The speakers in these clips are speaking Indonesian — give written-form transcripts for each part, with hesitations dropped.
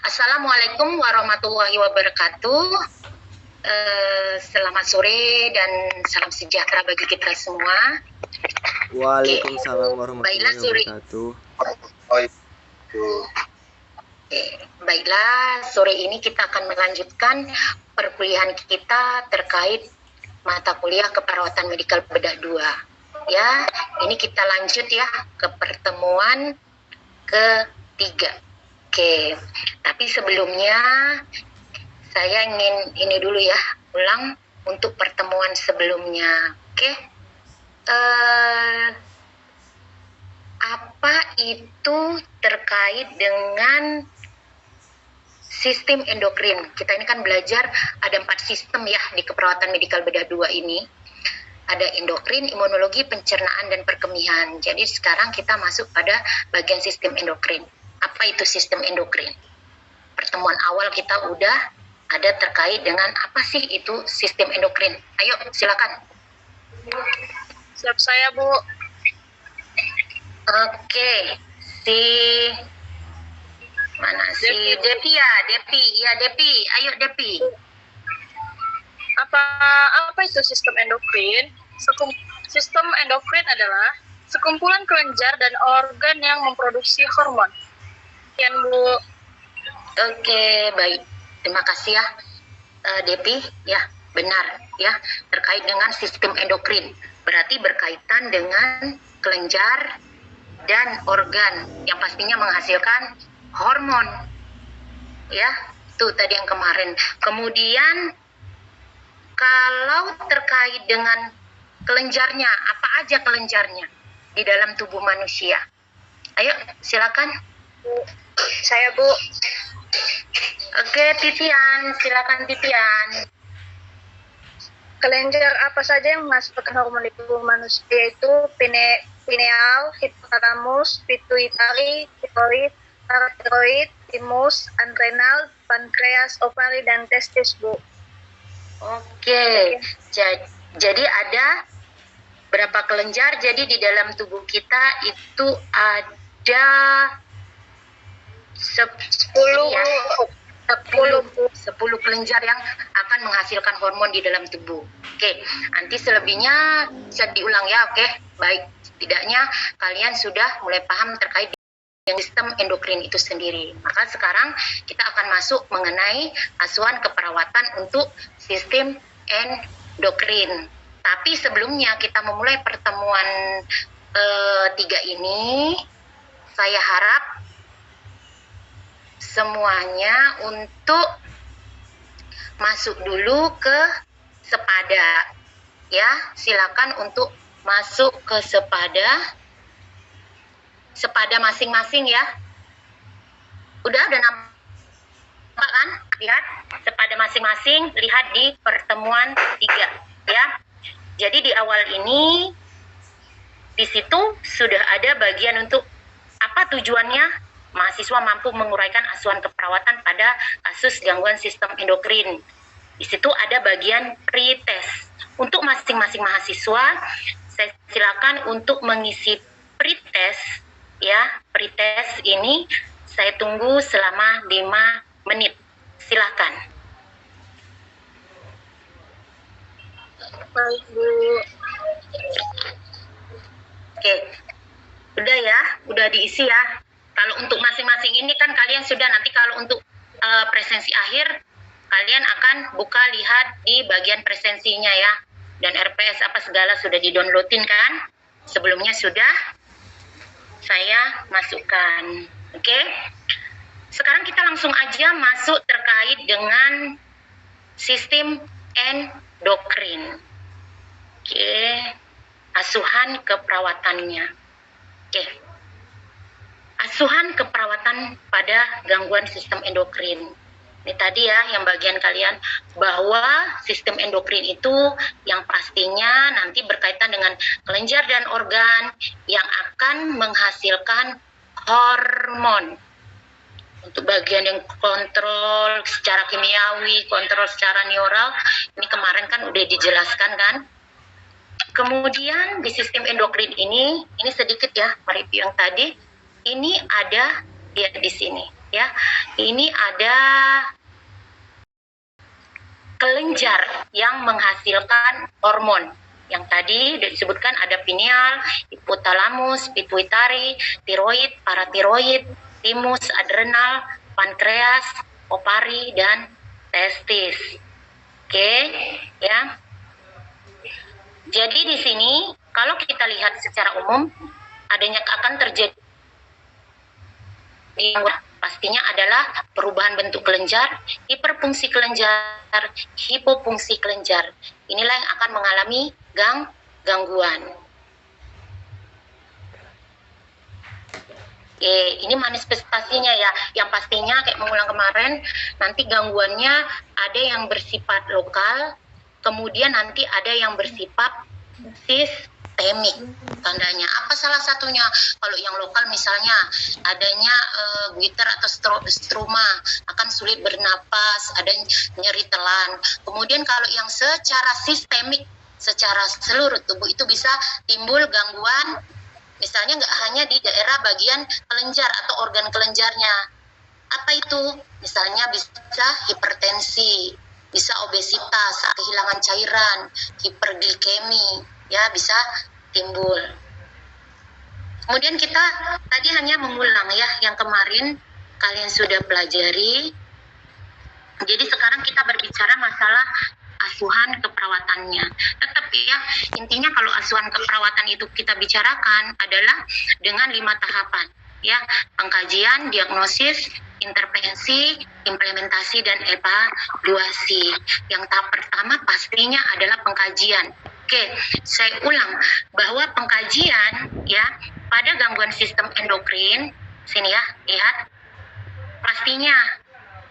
Assalamualaikum warahmatullahi wabarakatuh. Selamat sore dan salam sejahtera bagi kita semua. Waalaikumsalam warahmatullahi wabarakatuh. Baiklah, sore ini kita akan melanjutkan perkuliahan kita terkait mata kuliah keperawatan medikal bedah 2. Ya, ini kita lanjut ya ke pertemuan ketiga. Oke, tapi sebelumnya saya ingin ini dulu ya, ulang untuk pertemuan sebelumnya. Oke, apa itu terkait dengan sistem endokrin? Kita ini kan belajar ada 4 sistem ya di keperawatan medikal bedah 2 ini. Ada endokrin, imunologi, pencernaan, dan perkemihan. Jadi sekarang kita masuk pada bagian sistem endokrin. Apa itu sistem endokrin? Pertemuan awal kita udah ada terkait dengan apa sih itu sistem endokrin. Ayo, silakan. Siap saya, Bu. Oke, mana si Depi ya? Depi. Ayo Depi. Apa itu sistem endokrin? Sistem endokrin adalah sekumpulan kelenjar dan organ yang memproduksi hormon. Sekian, Bu. Oke, baik. Terima kasih ya, Depi. Ya, benar ya, terkait dengan sistem endokrin. Berarti berkaitan dengan kelenjar dan organ yang pastinya menghasilkan hormon. Ya, itu tadi yang kemarin. Kemudian kalau terkait dengan kelenjarnya, apa aja kelenjarnya di dalam tubuh manusia? Ayo, silakan. Saya, Bu. Oke, Titian, silakan Titian. Kelenjar apa saja yang menghasilkan hormon di tubuh manusia yaitu pineal, hipotalamus, pituitari, tiroid, paratiroid, timus, adrenal, pankreas, ovari, dan testis, Bu. Oke. Jadi ada berapa kelenjar? Jadi di dalam tubuh kita itu ada 10 kelenjar yang akan menghasilkan hormon di dalam tubuh. Oke, nanti selebihnya bisa diulang ya. Oke, baik. Setidaknya kalian sudah mulai paham terkait dengan sistem endokrin itu sendiri. Maka sekarang kita akan masuk mengenai asuhan keperawatan untuk sistem endokrin. Tapi sebelumnya kita memulai pertemuan 3 ini, saya harap semuanya untuk masuk dulu ke sepada. Ya, silakan untuk masuk ke sepada masing-masing ya. Udah ada nampak kan? Lihat sepada masing-masing, lihat di pertemuan 3 ya. Jadi di awal ini di situ sudah ada bagian untuk apa tujuannya? Mahasiswa mampu menguraikan asuhan keperawatan pada kasus gangguan sistem endokrin. Di situ ada bagian pretest. Untuk masing-masing mahasiswa, saya silakan untuk mengisi pretest ya. Pretest ini saya tunggu selama 5 menit. Silakan. Baik, Bu. Oke. Udah ya, udah diisi ya. Kalau untuk masing-masing ini kan kalian sudah, nanti kalau untuk presensi akhir kalian akan buka lihat di bagian presensinya ya. Dan RPS apa segala sudah di-downloadin kan? Sebelumnya sudah saya masukkan. Oke. Sekarang kita langsung aja masuk terkait dengan sistem endokrin. Oke. Asuhan keperawatannya. Oke. Asuhan keperawatan pada gangguan sistem endokrin. Ini tadi ya yang bagian kalian, bahwa sistem endokrin itu yang pastinya nanti berkaitan dengan kelenjar dan organ yang akan menghasilkan hormon. Untuk bagian yang kontrol secara kimiawi, kontrol secara neural, ini kemarin kan udah dijelaskan kan. Kemudian di sistem endokrin ini sedikit ya mereview yang tadi. Ini ada lihat di sini. ya. Ini ada kelenjar yang menghasilkan hormon. Yang tadi disebutkan ada pineal, hipotalamus, pituitari, tiroid, paratiroid, timus, adrenal, pankreas, ovari, dan testis. Oke, ya. Jadi di sini kalau kita lihat secara umum adanya akan terjadi pastinya adalah perubahan bentuk kelenjar, hiperfungsi kelenjar, hipofungsi kelenjar. Inilah yang akan mengalami gangguan. Ini manifestasinya ya, yang pastinya kayak mengulang kemarin, nanti gangguannya ada yang bersifat lokal, kemudian nanti ada yang bersifat sistemik. Tandanya apa salah satunya? Kalau yang lokal misalnya adanya goiter atau struma, akan sulit bernapas, ada nyeri telan. Kemudian kalau yang secara sistemik, secara seluruh tubuh itu bisa timbul gangguan, misalnya nggak hanya di daerah bagian kelenjar atau organ kelenjarnya. Apa itu? Misalnya bisa hipertensi, bisa obesitas, kehilangan cairan, hiperglikemi, ya bisa timbul. Kemudian kita tadi hanya mengulang ya yang kemarin kalian sudah pelajari. Jadi sekarang kita berbicara masalah asuhan keperawatannya. Tetap ya, intinya kalau asuhan keperawatan itu kita bicarakan adalah dengan 5 tahapan. Ya, pengkajian, diagnosis, intervensi, implementasi, dan evaluasi. Yang tahap pertama pastinya adalah pengkajian. Oke, saya ulang bahwa pengkajian ya pada gangguan sistem endokrin, sini ya, lihat, pastinya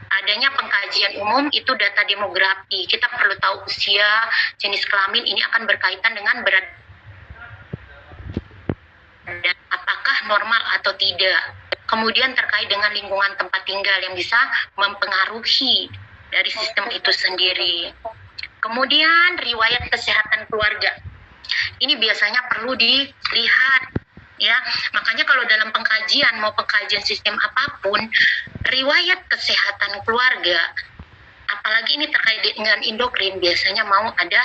adanya pengkajian umum itu data demografi. Kita perlu tahu usia, jenis kelamin, ini akan berkaitan dengan berat dan apakah normal atau tidak. Kemudian terkait dengan lingkungan tempat tinggal yang bisa mempengaruhi dari sistem itu sendiri. Kemudian riwayat kesehatan keluarga. Ini biasanya perlu dilihat ya. Makanya kalau dalam pengkajian, mau pengkajian sistem apapun, riwayat kesehatan keluarga, apalagi ini terkait dengan endokrin, biasanya mau ada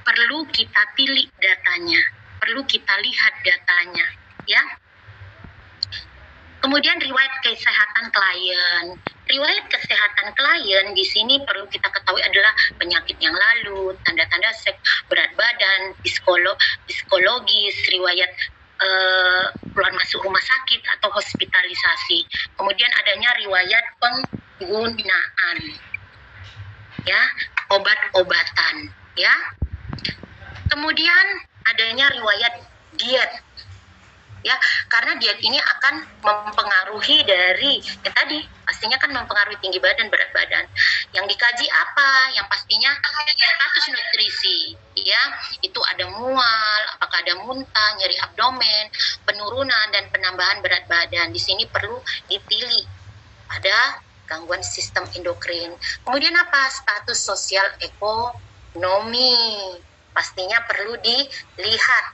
perlu kita pilih datanya, perlu kita lihat datanya ya. Kemudian riwayat kesehatan klien. Riwayat kesehatan klien di sini perlu kita ketahui adalah penyakit yang lalu, tanda-tanda berat badan, psikologis, riwayat keluar masuk rumah sakit atau hospitalisasi. Kemudian adanya riwayat penggunaan ya, obat-obatan ya. Kemudian adanya riwayat diet ya, karena diet ini akan mempengaruhi dari yang tadi, pastinya kan mempengaruhi tinggi badan, berat badan. Yang dikaji apa? Yang pastinya status nutrisi ya, itu ada mual, apakah ada muntah, nyeri abdomen, penurunan dan penambahan berat badan. Di sini perlu dipilih pada gangguan sistem endokrin. Kemudian apa? Status sosial ekonomi, pastinya perlu dilihat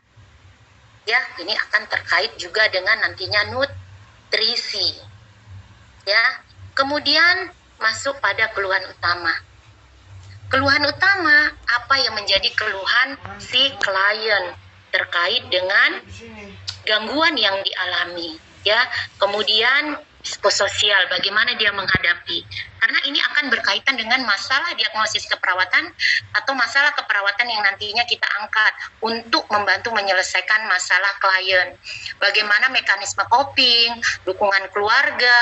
ya. Ini akan terkait juga dengan nantinya nutrisi ya. Kemudian masuk pada keluhan utama. Keluhan utama, apa yang menjadi keluhan si klien terkait dengan gangguan yang dialami ya. Kemudian psikososial, bagaimana dia menghadapi, karena ini akan berkaitan dengan masalah diagnosis keperawatan atau masalah keperawatan yang nantinya kita angkat untuk membantu menyelesaikan masalah klien. Bagaimana mekanisme coping, dukungan keluarga,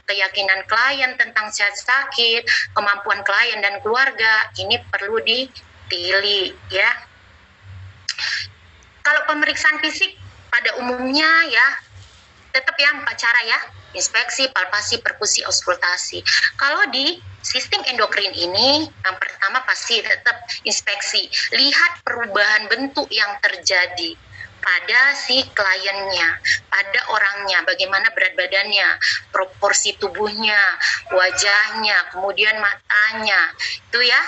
keyakinan klien tentang sehat sakit, kemampuan klien dan keluarga, ini perlu dipilih ya. Kalau pemeriksaan fisik pada umumnya ya tetap ya 4 cara ya: inspeksi, palpasi, perkusi, auskultasi. Kalau di sistem endokrin ini, yang pertama pasti tetap inspeksi. Lihat perubahan bentuk yang terjadi pada si kliennya, pada orangnya, bagaimana berat badannya, proporsi tubuhnya, wajahnya, kemudian matanya. Itu ya,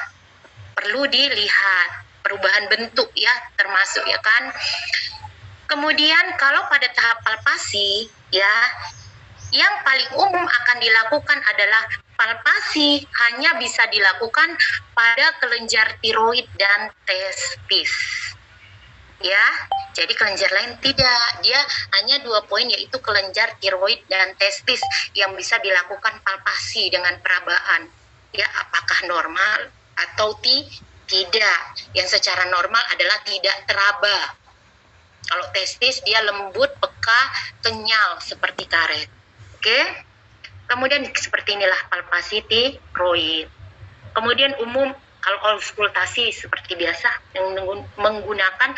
perlu dilihat perubahan bentuk ya, termasuk ya kan. Kemudian kalau pada tahap palpasi ya, Yang paling umum akan dilakukan adalah palpasi, hanya bisa dilakukan pada kelenjar tiroid dan testis. Ya, jadi kelenjar lain tidak. Dia hanya 2 poin, yaitu kelenjar tiroid dan testis yang bisa dilakukan palpasi dengan perabaan. Ya, apakah normal atau tidak. Yang secara normal adalah tidak teraba. Kalau testis dia lembut, peka, kenyal seperti karet. Oke? Kemudian seperti inilah palpasi tiroid. Kemudian umum kalau auskultasi seperti biasa yang menggunakan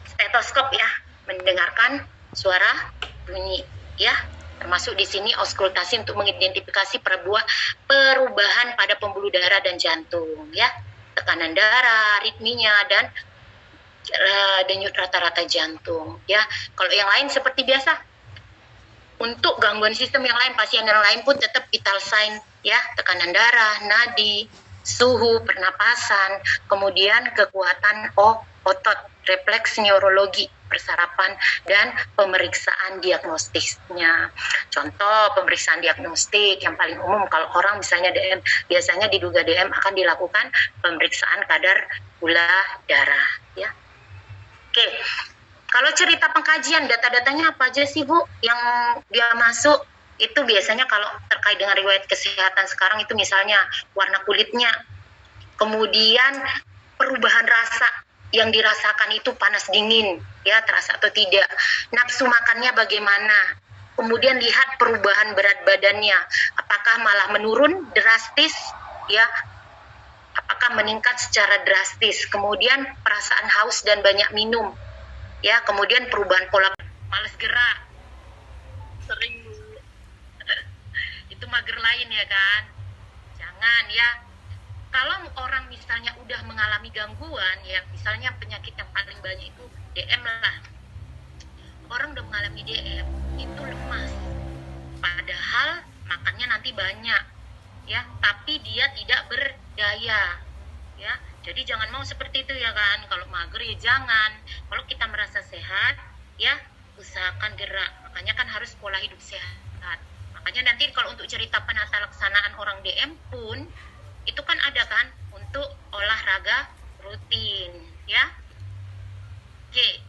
stetoskop ya, mendengarkan suara bunyi ya. Termasuk di sini auskultasi untuk mengidentifikasi perubahan pada pembuluh darah dan jantung ya, tekanan darah, ritminya dan denyut rata-rata jantung ya. Kalau yang lain seperti biasa, untuk gangguan sistem yang lain, pasien yang lain pun tetap vital sign ya, tekanan darah, nadi, suhu, pernapasan, kemudian kekuatan otot, refleks neurologi, persarapan, dan pemeriksaan diagnostisnya. Contoh pemeriksaan diagnostik yang paling umum kalau orang misalnya DM, biasanya diduga DM akan dilakukan pemeriksaan kadar gula darah ya. Oke, kalau cerita pengkajian, data-datanya apa aja sih Bu yang dia masuk? Itu biasanya kalau terkait dengan riwayat kesehatan sekarang itu misalnya warna kulitnya, kemudian perubahan rasa yang dirasakan itu panas dingin, ya terasa atau tidak, nafsu makannya bagaimana, kemudian lihat perubahan berat badannya, apakah malah menurun drastis, ya, apakah meningkat secara drastis, kemudian perasaan haus dan banyak minum, ya, kemudian perubahan pola malas gerak, sering itu mager lain ya kan, jangan ya. Kalau orang misalnya udah mengalami gangguan ya, misalnya penyakit yang paling banyak itu DM lah, orang udah mengalami DM itu lemas, padahal makannya nanti banyak ya, tapi dia tidak berdaya ya. Jadi jangan mau seperti itu ya kan, kalau mager ya jangan. Kalau kita merasa sehat ya usahakan gerak, makanya kan harus pola hidup sehat. Makanya nanti kalau untuk cerita penata laksanaan orang DM pun itu kan ada kan untuk olahraga rutin ya. Oke,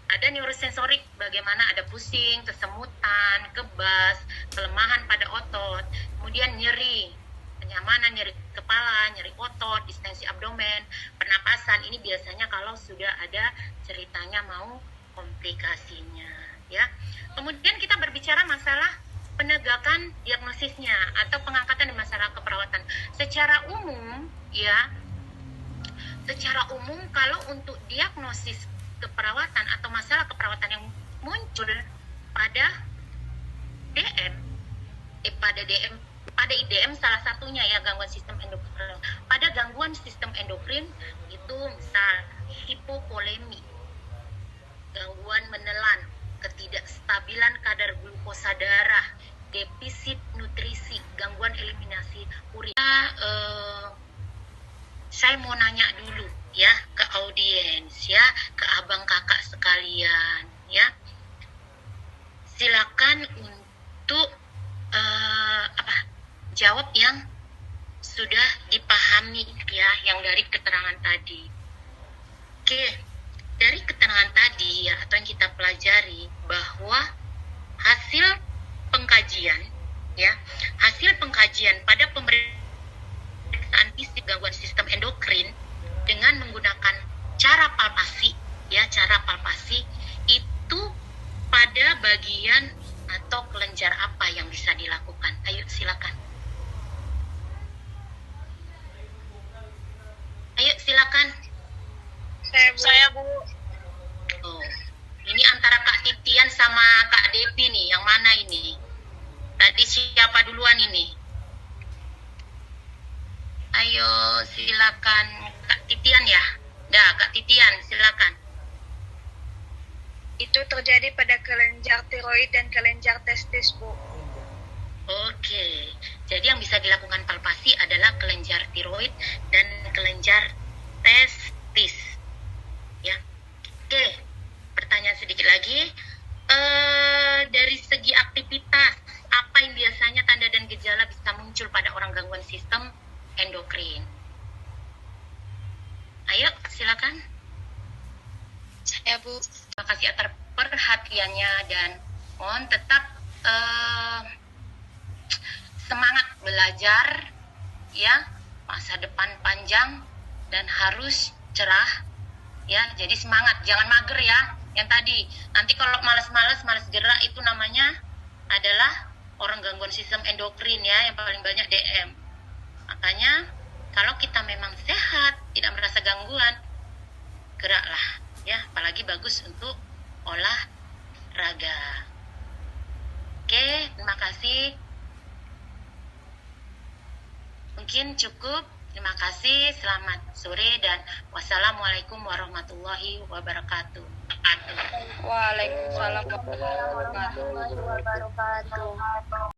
ada neurosensorik, bagaimana ada pusing, kesemutan, kebas, kelemahan pada otot, kemudian nyeri, kenyamanan, nyeri kepala, nyeri otot, distensi abdomen, pernapasan. Ini biasanya kalau sudah ada ceritanya mau komplikasinya ya. Kemudian kita berbicara masalah penegakan diagnosisnya atau pengangkatan di masalah keperawatan. Secara umum ya, secara umum kalau untuk diagnosis keperawatan atau masalah keperawatan yang muncul pada DM, pada IDM salah satunya ya, gangguan sistem endokrin. Pada gangguan sistem endokrin itu misal hipovolemi, gangguan menelan, ketidakstabilan kadar glukosa darah, defisit nutrisi, gangguan eliminasi urin. Saya mau nanya dulu ya ke audiens ya, ke abang kakak sekalian ya. Silakan untuk jawab yang sudah dipahami ya, yang dari keterangan tadi. Oke, dari keterangan tadi ya, atau yang kita pelajari bahwa hasil pengkajian ya, hasil pengkajian pada pemeriksaan fisik gangguan sistem endokrin dengan menggunakan cara palpasi ya, cara palpasi itu pada bagian atau kelenjar apa yang bisa dilakukan? Ayo silakan. Ayo silakan. Saya Bu. Oh, ini antara Kak Titian sama Kak Devi nih, yang mana ini? Tadi siapa duluan ini? Ayo silakan Kak Titian ya. Dah, Kak Titian silakan. Itu terjadi pada kelenjar tiroid dan kelenjar testis, Bu. Oke, jadi yang bisa dilakukan palpasi adalah kelenjar tiroid dan kelenjar testis. Ya, oke. Pertanyaan sedikit lagi. Dari segi aktivitas muncul pada orang gangguan sistem endokrin. Ayo, silakan. Ya, Bu. Terima kasih atas perhatiannya dan mohon tetap semangat belajar ya, masa depan panjang dan harus cerah ya. Jadi semangat, jangan mager ya. Yang tadi, nanti kalau malas gerak itu namanya adalah orang gangguan sistem endokrin ya, yang paling banyak DM. Makanya kalau kita memang sehat, tidak merasa gangguan, geraklah ya, apalagi bagus untuk olahraga. Oke, terima kasih. Mungkin cukup. Terima kasih. Selamat sore dan wassalamualaikum warahmatullahi wabarakatuh. Waalaikumsalam warahmatullahi wabarakatuh.